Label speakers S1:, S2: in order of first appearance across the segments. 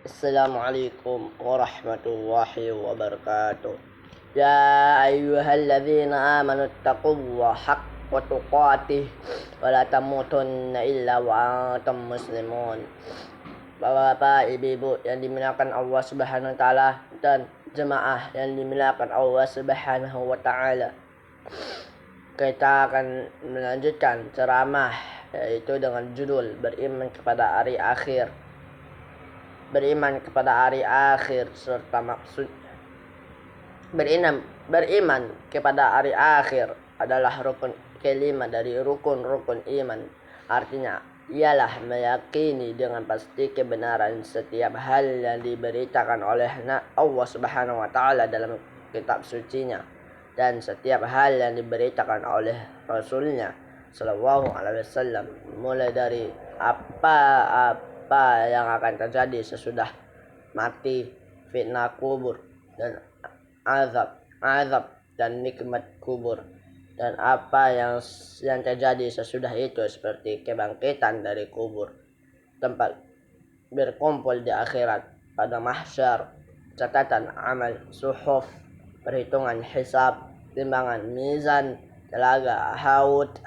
S1: Assalamualaikum warahmatullahi wabarakatuh. Ya ayyuhalladzina amanu taqullaha haqqa tuqatih wa la tamutunna illa wa antum muslimun. Bapak-bapak, ibu-ibu yang dimuliakan Allah Subhanahu wa taala dan jemaah yang dimuliakan Allah Subhanahu wa taala. Kita akan melanjutkan ceramah yaitu dengan judul beriman kepada hari akhir. Beriman kepada hari akhir serta maksud beriman kepada hari akhir adalah rukun kelima dari rukun-rukun iman. Artinya ialah meyakini dengan pasti kebenaran setiap hal yang diberitakan oleh Allah Subhanahu wa taala dalam kitab sucinya dan setiap hal yang diberitakan oleh Rasulnya Shallallahu alaihi wasallam, mulai dari apa yang akan terjadi sesudah mati, fitnah kubur dan azab dan nikmat kubur, dan apa yang terjadi sesudah itu seperti kebangkitan dari kubur, tempat berkumpul di akhirat pada mahsyar, catatan amal, suhuf, perhitungan hisab, timbangan mizan, telaga, haud,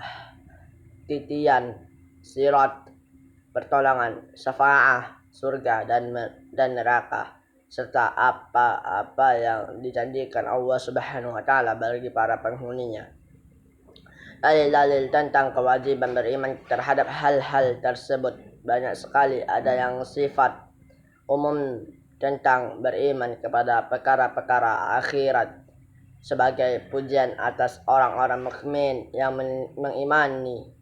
S1: titian, sirat, pertolongan, syafa'ah, surga dan neraka, serta apa yang dijanjikan Allah Subhanahu wa taala bagi para penghuninya. Dalil-dalil tentang kewajiban beriman terhadap hal-hal tersebut banyak sekali. Ada yang sifat umum tentang beriman kepada perkara-perkara akhirat sebagai pujian atas orang-orang mukmin yang mengimani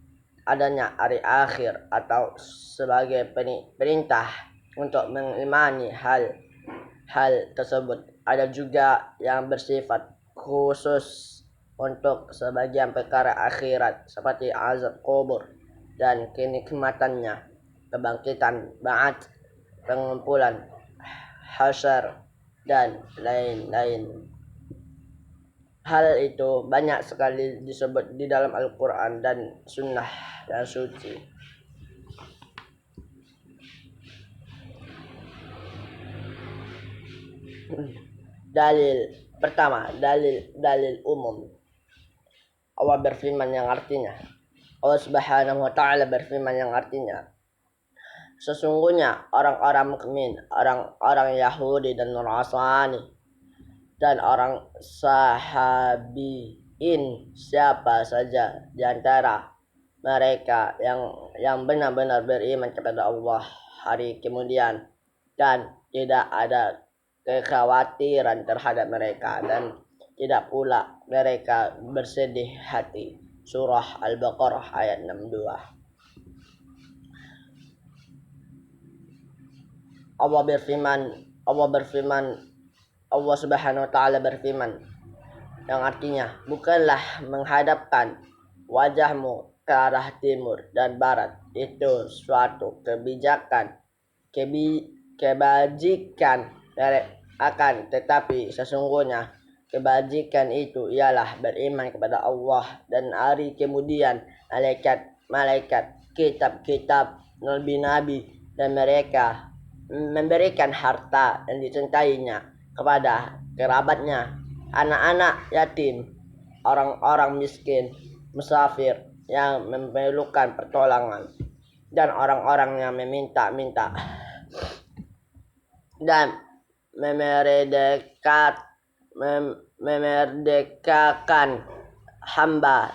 S1: adanya hari akhir, atau sebagai perintah untuk mengimani hal tersebut. Ada juga yang bersifat khusus untuk sebagian perkara akhirat seperti azab kubur dan kenikmatannya, kebangkitan ba'at, pengumpulan hasyar dan lain-lain. Hal itu banyak sekali disebut di dalam Al-Quran dan Sunnah yang suci. Dalil pertama, dalil umum. Allah berfirman yang artinya, Allah Subhanahu wa taala berfirman yang artinya, sesungguhnya orang-orang mukmin, orang-orang Yahudi dan Nasrani dan orang sahabiin, siapa saja di antara mereka yang benar-benar beriman kepada Allah hari kemudian dan tidak ada kekhawatiran terhadap mereka, dan tidak pula mereka bersedih hati. Surah Al-Baqarah ayat 62. Allah Subhanahu wa taala berfirman yang artinya, bukanlah menghadapkan wajahmu ke arah timur dan barat itu suatu kebajikan akan tetapi sesungguhnya kebajikan itu ialah beriman kepada Allah dan hari kemudian, malaikat, kitab, nabi-nabi, dan mereka memberikan harta yang dicintainya kepada kerabatnya, anak-anak yatim, orang-orang miskin, musafir yang memerlukan pertolongan, dan orang-orang yang meminta-minta, dan memerdekakan hamba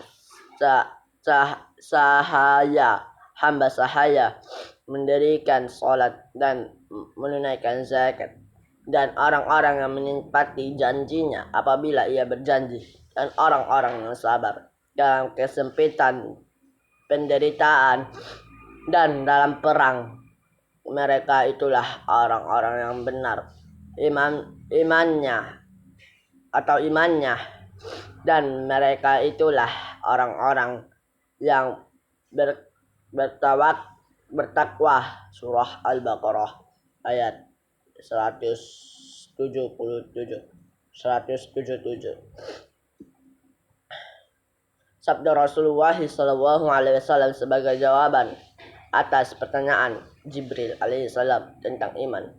S1: sahaya, mendirikan salat dan menunaikan zakat, dan orang-orang yang menepati janjinya apabila ia berjanji, dan orang-orang yang sabar dalam kesempitan, penderitaan, dan dalam perang. Mereka itulah orang-orang yang benar imannya, dan mereka itulah orang-orang yang bertakwa. Surah Al-Baqarah ayat 177. Sabda Rasulullah sallallahu alaihi wasallam sebagai jawaban atas pertanyaan Jibril alaihissalam tentang iman.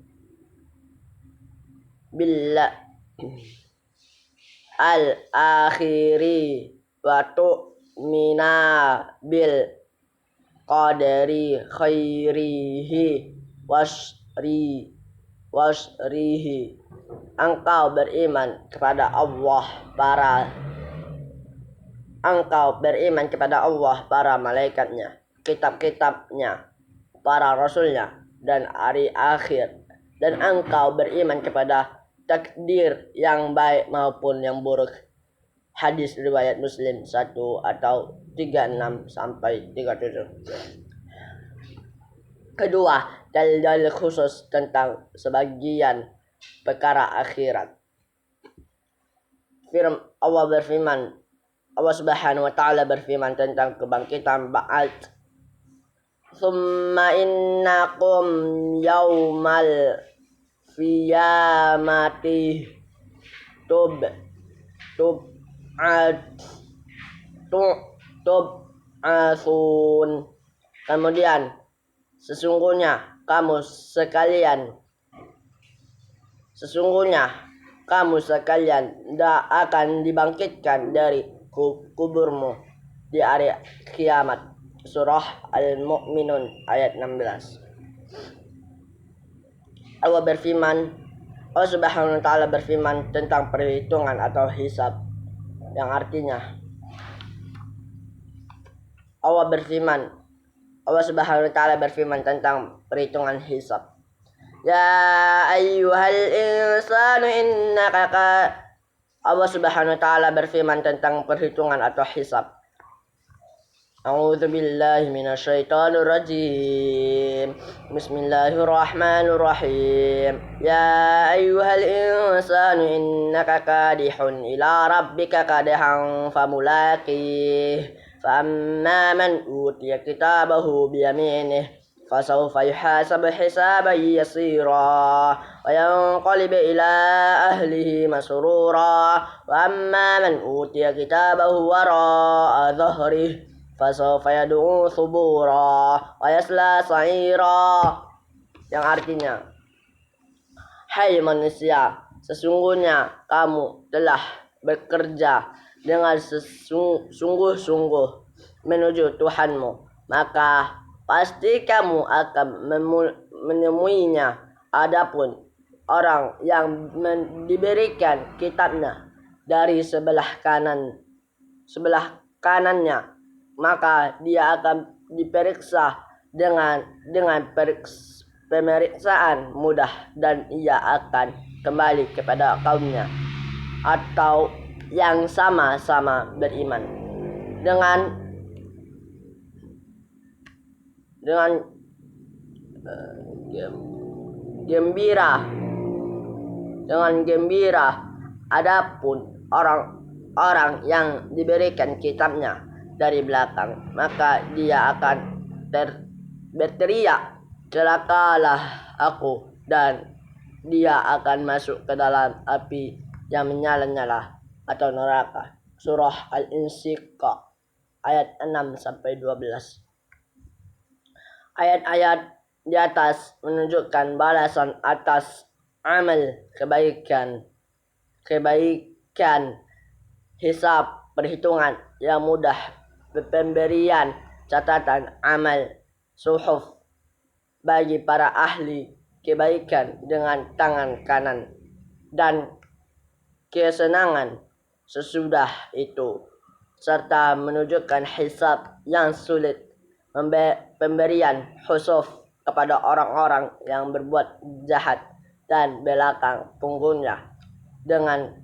S1: bil al-akhiri wa tu'mina bil qadari khairihi wasrihi. Engkau beriman kepada Allah, para malaikatnya, kitab-kitabnya, para rasulnya, dan hari akhir. Dan engkau beriman kepada takdir yang baik maupun yang buruk. Hadis riwayat Muslim 1 atau 36 sampai 37. Kedua, dalil-dalil khusus tentang sebagian perkara akhirat. Allah Subhanahu wa taala berfirman tentang kebangkitan ba'd. Tsumma innakum yaumal qiyamati tub'atsun. Kemudian sesungguhnya kamu sekalian tidak akan dibangkitkan dari kuburmu di hari kiamat. Surah Al-Mu'minun ayat 16. Allah Subhanahu wa taala berfirman tentang perhitungan atau hisab, yang artinya Allah Subhanahu wa taala berfirman tentang perhitungan hisab. Ya ayyuhal insanu Allah Subhanahu wa taala berfirman tentang perhitungan atau hisab. A'udzu billahi minasyaitonir rajim. Bismillahirrahmanirrahim. Ya ayyuhal insanu innaka kadihun ila rabbika kadihan famulaqih. Fa'amma man utiya kitabahu biyaminih fasawfa yuhasabu hisaban yasira wa yanqalibu ila ahlihi masrura. Wa amma man utiya kitabahu wara'a dhahrihi fasawfa yad'u thubura wa yasla sa'ira, yang artinya, hai manusia, sesungguhnya kamu telah bekerja dengan sungguh-sungguh menuju Tuhanmu, maka pasti kamu akan menemuinya. Adapun orang yang diberikan kitabnya dari sebelah kanannya, maka dia akan diperiksa dengan pemeriksaan mudah, dan ia akan kembali kepada kaumnya atau yang sama-sama beriman dengan gembira. Adapun orang-orang yang diberikan kitabnya dari belakang, maka dia akan berteriak, celakalah aku, dan dia akan masuk ke dalam api yang menyala-nyala atau neraka. Surah Al-Insyiqaq ayat 6 sampai 12. Ayat-ayat di atas menunjukkan balasan atas amal kebaikan, hisab, perhitungan yang mudah, pemberian catatan amal, suhuf bagi para ahli kebaikan dengan tangan kanan, dan kesenangan sesudah itu, serta menunjukkan hisab yang sulit, pemberian khusus kepada orang-orang yang berbuat jahat dan belakang punggungnya dengan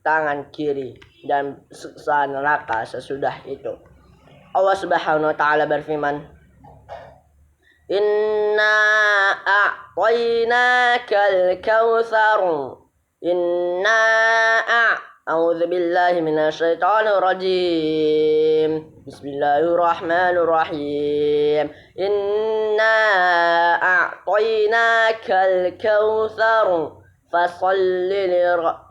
S1: tangan kiri, dan siksa neraka sesudah itu. Allah Subhanahu wa taala berfirman, Inna a'tainakal kautsar. A'udzu billahi minasyaitonir rajim. Bismillahirrahmanirrahim. Inna a'tainakal kautsar fasalli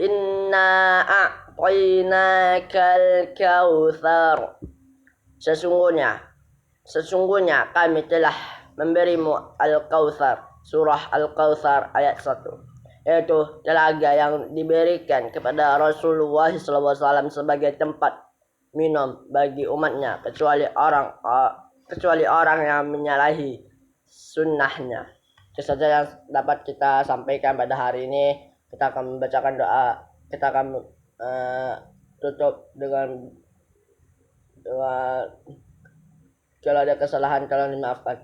S1: inna a'tainakal kautsar. Sesungguhnya kami telah memberimu al-kautsar, surah Al-Kautsar ayat 1, yaitu telaga yang diberikan kepada Rasulullah SAW sebagai tempat minum bagi umatnya kecuali orang yang menyalahi sunnahnya. Itu saja yang dapat kita sampaikan pada hari ini. Kita akan membacakan doa. Kita akan tutup dengan kalau ada kesalahan tolong dimaafkan.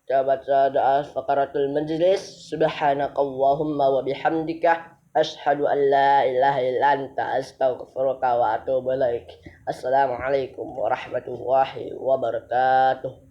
S1: Kita baca doa fakaratul majlis. Subhanakallahumma wa bihamdika asyhadu an la ilaha illa anta astaghfiruka wa atubu ilaik. Assalamualaikum warahmatullahi wabarakatuh.